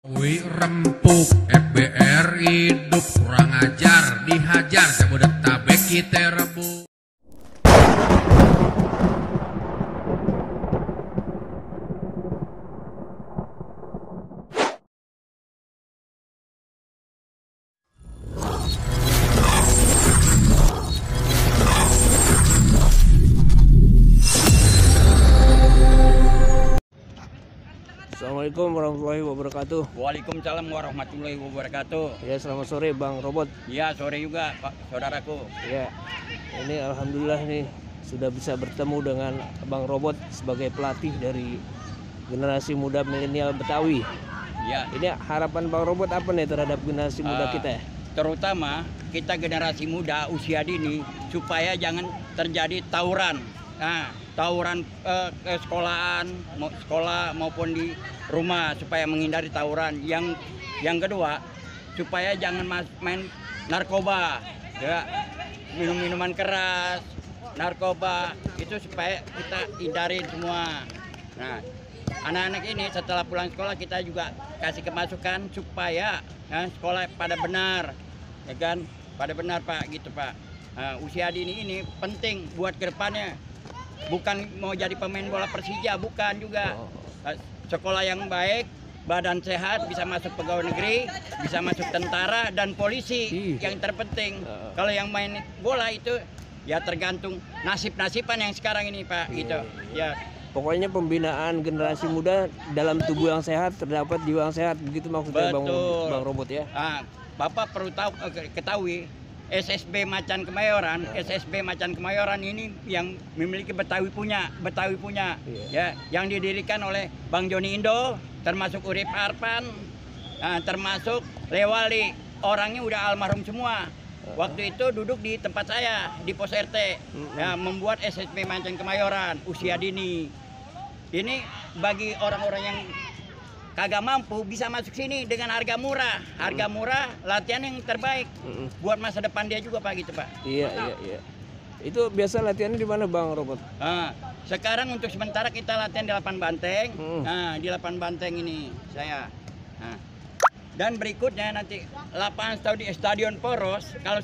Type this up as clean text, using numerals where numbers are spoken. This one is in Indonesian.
Wih rempuk FBR hidup kurang ajar dihajar Jabodetabek kita rebut. Assalamualaikum warahmatullahi wabarakatuh. Waalaikumsalam warahmatullahi wabarakatuh. Ya, selamat sore Bang Robot. Ya, sore juga Pak saudaraku. Ya, ini alhamdulillah nih sudah bisa bertemu dengan Bang Robot sebagai pelatih dari generasi muda milenial Betawi. Ya, Ini harapan Bang Robot apa nih terhadap generasi muda kita? terutama kita generasi muda usia dini supaya jangan terjadi tawuran. Nah, tawuran ke sekolahan, sekolah maupun di rumah supaya menghindari tawuran. Yang kedua, supaya jangan main narkoba, ya, minuman keras, narkoba itu supaya kita hindarin semua. Nah, anak-anak ini setelah pulang sekolah kita juga kasih kemasukan supaya sekolah pada benar, ya kan? Pada benar Pak, gitu Pak. Nah, usia dini ini penting buat kedepannya. Bukan mau jadi pemain bola Persija, bukan juga. Sekolah yang baik, badan sehat, bisa masuk pegawai negeri, bisa masuk tentara dan polisi. Yang terpenting, kalau yang main bola itu ya tergantung nasib-nasiban yang sekarang ini Pak, gitu. Ya. Pokoknya pembinaan generasi muda dalam tubuh yang sehat terdapat jiwa yang sehat, begitu maksudnya Bang Robot ya. Bapak perlu ketahui. SSB Macan Kemayoran ini yang memiliki Betawi punya, ya, yang didirikan oleh Bang Joni Indo, termasuk Urip Arpan, termasuk Lewali, orangnya udah almarhum semua. Waktu itu duduk di tempat saya di pos RT, ya, membuat SSB Macan Kemayoran usia dini. Ini bagi orang-orang yang kagak mampu bisa masuk sini dengan harga murah, latihan yang terbaik buat masa depan dia juga Pak, gitu Pak. Iya. Itu biasa latihannya di mana Bang Robot? Sekarang untuk sementara kita latihan di Lapan Banteng. Di Lapan Banteng ini saya. Dan berikutnya nanti lapangan di Stadion Poros kalau